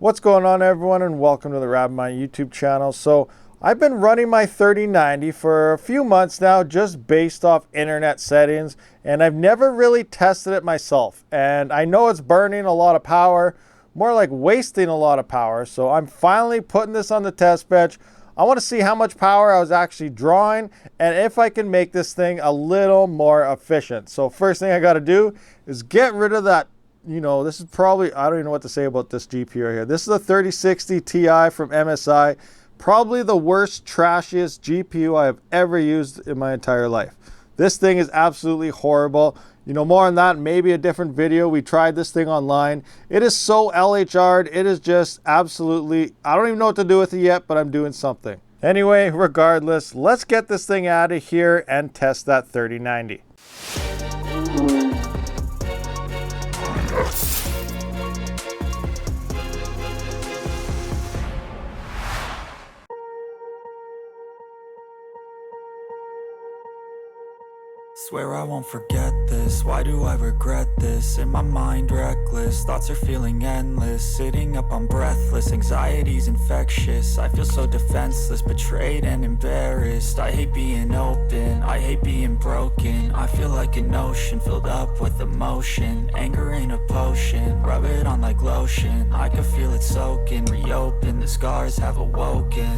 What's going on, everyone, and welcome to the RabidMining YouTube channel. So I've been running my 3090 for a few months now, just based off internet settings, and I've never really tested it myself. And I know it's burning a lot of power, more like wasting a lot of power. So I'm finally putting this on the test bench. I want to see how much power I was actually drawing and if I can make this thing a little more efficient. So first thing I got to do is get rid of that. You know, this is probably, I don't even know what to say about this GPU right here. This is a 3060 Ti from MSI. Probably the worst, trashiest GPU I have ever used in my entire life. This thing is absolutely horrible. You know, more on that, maybe a different video. We tried this thing online. It is so LHR'd. It is just absolutely, I don't even know what to do with it yet, but I'm doing something. Anyway, regardless, let's get this thing out of here and test that 3090. Swear I won't forget this, why do I regret this? In my mind reckless, thoughts are feeling endless. Sitting up, I'm breathless, anxiety's infectious. I feel so defenseless, betrayed and embarrassed. I hate being open, I hate being broken. I feel like an ocean filled up with emotion. Anger ain't a potion, rub it on like lotion. I can feel it soaking, reopen, the scars have awoken.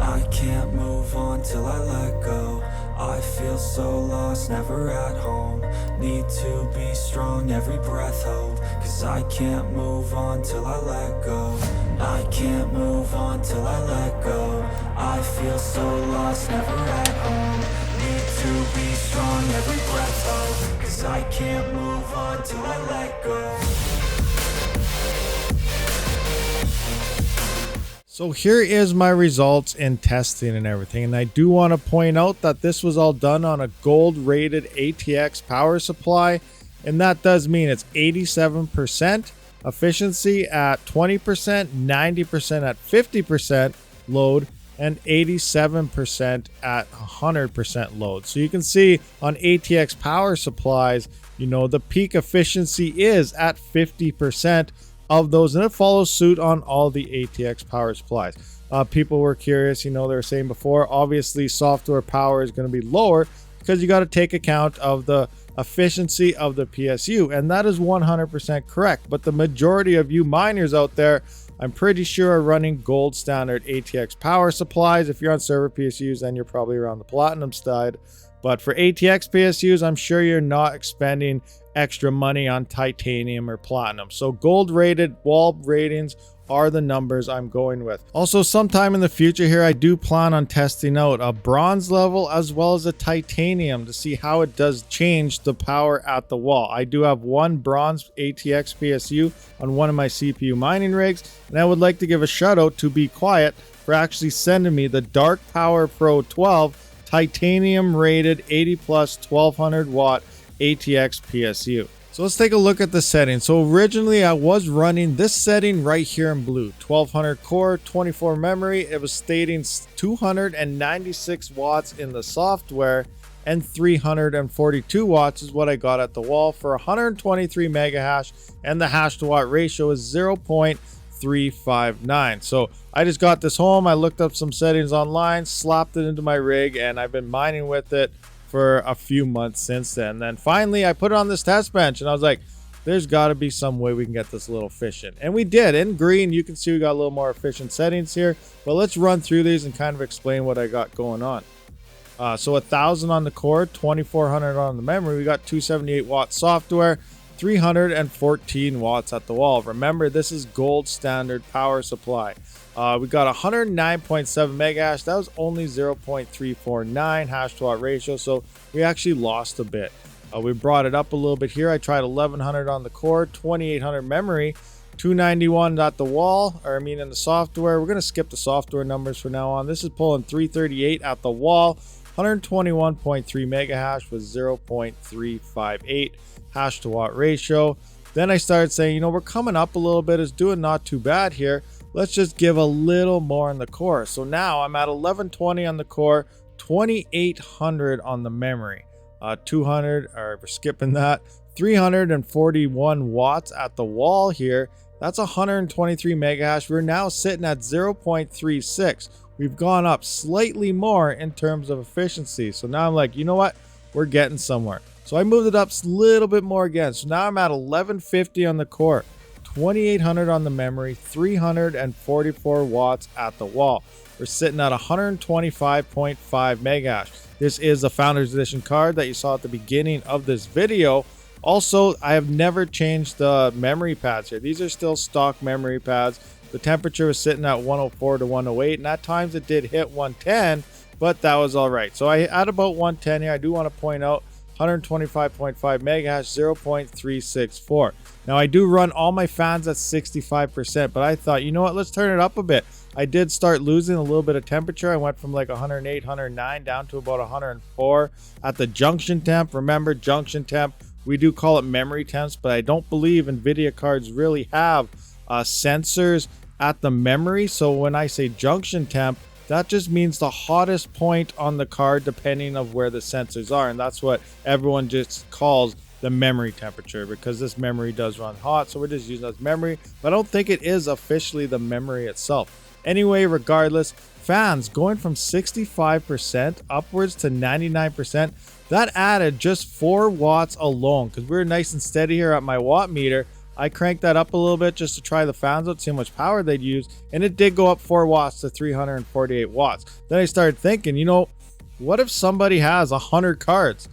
I can't move on till I let go. I feel so lost, never at home. Need to be strong, every breath hold. Cause I can't move on till I let go. I can't move on till I let go. I feel so lost, never at home. Need to be strong, every breath hold. Cause I can't move on till I let go. So here is my results in testing and everything, and I do want to point out that this was all done on a gold rated ATX power supply, and that does mean it's 87% efficiency at 20%, 90% at 50% load, and 87% at 100% load. So you can see on ATX power supplies, you know, the peak efficiency is at 50% of those, and it follows suit on all the ATX power supplies. People were curious, you know, they were saying before, obviously software power is going to be lower because you got to take account of the efficiency of the PSU, and that is 100% correct. But the majority of you miners out there, I'm pretty sure, are running gold standard ATX power supplies. If you're on server PSUs, then you're probably around the platinum side. But for ATX PSUs, I'm sure you're not expending extra money on titanium or platinum. So gold rated wall ratings are the numbers I'm going with. Also, sometime in the future here, I do plan on testing out a bronze level as well as a titanium to see how it does change the power at the wall. I do have one bronze ATX PSU on one of my CPU mining rigs, and I would like to give a shout out to Be Quiet for actually sending me the Dark Power Pro 12 titanium rated 80 plus 1200 watt ATX PSU. So let's take a look at the settings. So originally I was running this setting right here in blue, 1200 core, 24 memory. It was stating 296 watts in the software and 342 watts is what I got at the wall for 123 mega hash, and the hash to watt ratio is 0.359. So I just got this home, I looked up some settings online, slapped it into my rig, and I've been mining with it for a few months since then. Then finally I put it on this test bench and I was like, there's got to be some way we can get this a little efficient, and we did. In green you can see we got a little more efficient settings here, but let's run through these and kind of explain what I got going on. So 1000 on the core, 2400 on the memory. We got 278 watt software, 314 watts at the wall. Remember, this is gold standard power supply. We got 109.7 mega hash. That was only 0.349 hash to watt ratio, so we actually lost a bit. We brought it up a little bit here. I tried 1100 on the core, 2800 memory, 291 at the wall, or I mean in the software. We're going to skip the software numbers for now on. This is pulling 338 at the wall, 121.3 mega hash with 0.358 hash to watt ratio. Then I started saying, you know, we're coming up a little bit. It's doing not too bad here. Let's just give a little more on the core. So now I'm at 1120 on the core, 2800 on the memory, 200, or we're skipping that, 341 watts at the wall here. That's 123 mega hash. We're now sitting at 0.36. We've gone up slightly more in terms of efficiency. So now I'm like, you know what? We're getting somewhere. So I moved it up a little bit more again. So now I'm at 1150 on the core, 2800 on the memory, 344 watts at the wall. We're sitting at 125.5 mega hash. This is a Founders Edition card that you saw at the beginning of this video. Also, I have never changed the memory pads here. These are still stock memory pads. The temperature was sitting at 104 to 108, and at times it did hit 110, but that was all right. So I at about 110 here. I do want to point out 125.5 mega hash, 0.364. Now I do run all my fans at 65%, but I thought, you know what, let's turn it up a bit. I did start losing a little bit of temperature. I went from like 108, 109 down to about 104 at the junction temp. Remember, junction temp, we do call it memory temps, but I don't believe NVIDIA cards really have sensors at the memory. So when I say junction temp, that just means the hottest point on the card depending of where the sensors are, and that's what everyone just calls the memory temperature, because this memory does run hot, so we're just using it as memory, but I don't think it is officially the memory itself. Anyway, regardless, fans going from 65% upwards to 99%, that added just 4 watts alone, because we're nice and steady here at my watt meter. I cranked that up a little bit just to try the fans out, see how much power they'd use, and it did go up 4 watts to 348 watts. Then I started thinking, you know, what if somebody has 100 cards?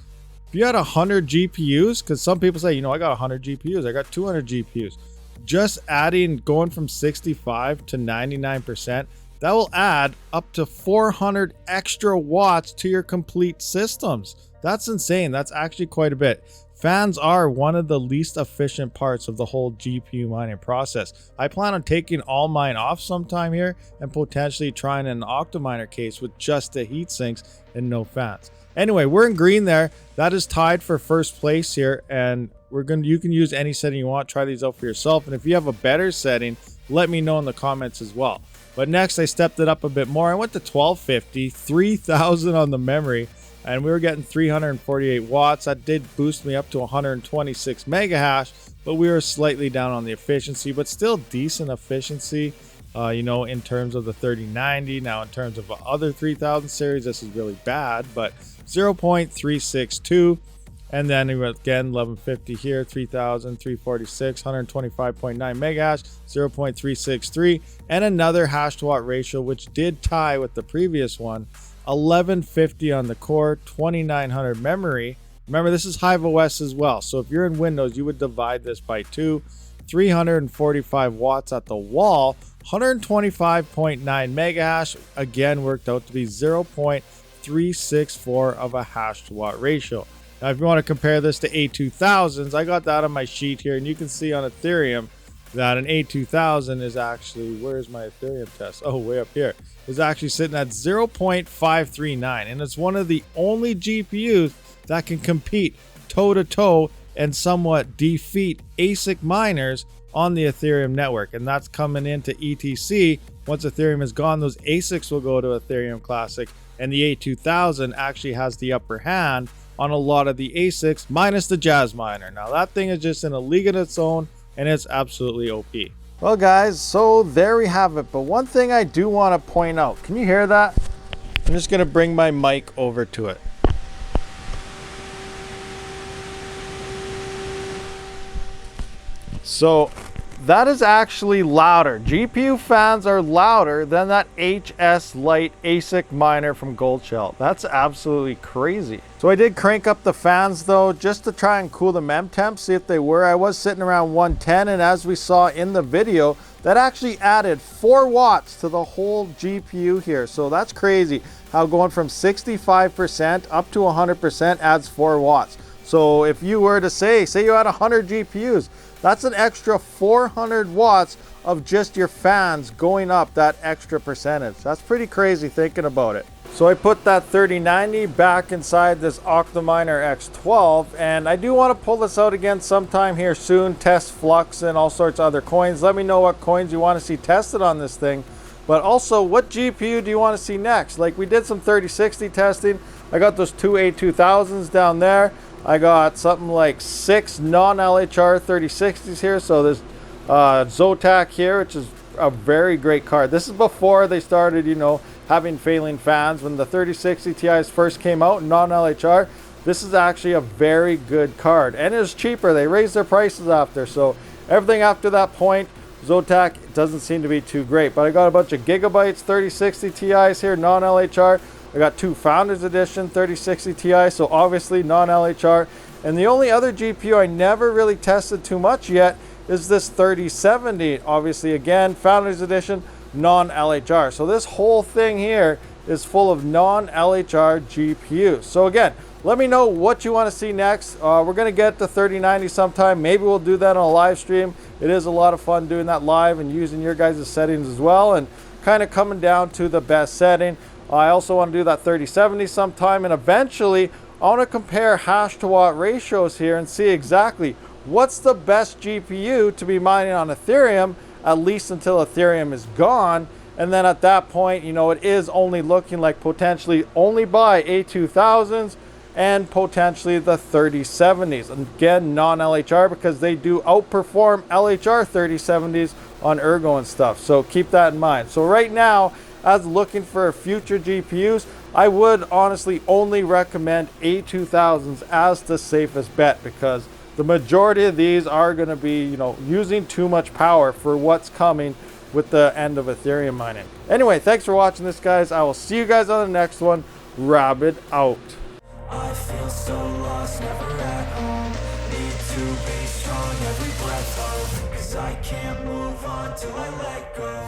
If you had 100 GPUs, because some people say, you know, I got 100 GPUs, I got 200 GPUs. Just adding, going from 65 to 99%, that will add up to 400 extra watts to your complete systems. That's insane. That's actually quite a bit. Fans are one of the least efficient parts of the whole GPU mining process. I plan on taking all mine off sometime here and potentially trying an OCTOMINER case with just the heat sinks and no fans. Anyway, we're in green there. That is tied for first place here, and you can use any setting you want. Try these out for yourself, and if you have a better setting, let me know in the comments as well. But next, I stepped it up a bit more. I went to 1250, 3000 on the memory, and we were getting 348 watts. That did boost me up to 126 mega hash, but we were slightly down on the efficiency, but still decent efficiency. You know, in terms of the 3090. Now in terms of the other 3000 series, this is really bad, but 0.362. And then again, 1150 here, 3000, 346, 125.9 mega hash, 0.363, and another hash to watt ratio, which did tie with the previous one. 1150 on the core, 2900 memory. Remember, this is hiveos as well, so if you're in Windows, you would divide this by 2. 345 watts at the wall, 125.9 mega hash. Again, worked out to be 0.364 of a hash to watt ratio. Now, if you want to compare this to A2000s, I got that on my sheet here, and you can see on Ethereum that an A2000 is actually, where's my Ethereum test? Oh, way up here. Is actually sitting at 0.539, and it's one of the only GPUs that can compete toe-to-toe and somewhat defeat ASIC miners on the Ethereum network, and that's coming into ETC. Once Ethereum is gone, those ASICs will go to Ethereum Classic, and the A2000 actually has the upper hand on a lot of the ASICs, minus the Jazz Miner. Now that thing is just in a league of its own, and it's absolutely OP. Well guys, so there we have it, but one thing I do want to point out, can you hear that? I'm just going to bring my mic over to it. So that is actually louder. GPU fans are louder than that HS Lite ASIC miner from Gold Shell. That's absolutely crazy. So I did crank up the fans though, just to try and cool the mem temps, see if they were. I was sitting around 110, and as we saw in the video, that actually added 4 watts to the whole GPU here. So that's crazy how going from 65% up to 100% adds 4 watts. So if you were to say you had 100 GPUs, that's an extra 400 watts of just your fans going up that extra percentage. That's pretty crazy thinking about it. So I put that 3090 back inside this OCTOMINER X12, and I do want to pull this out again sometime here soon, test FLUX and all sorts of other coins. Let me know what coins you want to see tested on this thing, but also what GPU do you want to see next? Like, we did some 3060 testing. I got those 2 A2000s down there. I got something like 6 non-LHR 3060s here, so there's Zotac here, which is a very great card. This is before they started, you know, having failing fans. When the 3060 Ti's first came out, non-LHR, this is actually a very good card. And it's cheaper. They raised their prices after. So everything after that point, Zotac doesn't seem to be too great. But I got a bunch of Gigabytes 3060 Ti's here, non-LHR. I got two Founders Edition 3060 Ti, so obviously non-LHR. And the only other GPU I never really tested too much yet is this 3070. Obviously, again, Founders Edition, non-LHR. So this whole thing here is full of non-LHR GPUs. So again, let me know what you want to see next. We're going to get to 3090 sometime. Maybe we'll do that on a live stream. It is a lot of fun doing that live and using your guys' settings as well, and kind of coming down to the best setting. I also want to do that 3070 sometime, and eventually I want to compare hash to watt ratios here and see exactly what's the best GPU to be mining on Ethereum, at least until Ethereum is gone. And then at that point, you know, it is only looking like potentially only buy A2000s and potentially the 3070s. And again, non-LHR, because they do outperform LHR 3070s on ergo and stuff. So keep that in mind. So right now, as looking for future GPUs, I would honestly only recommend A2000s as the safest bet, because the majority of these are going to be, you know, using too much power for what's coming with the end of Ethereum mining. Anyway, thanks for watching this, guys. I will see you guys on the next one. Rabid out. I feel so lost, never at home. Need to be strong, every breath hold. 'Cause I can't move on till I let go.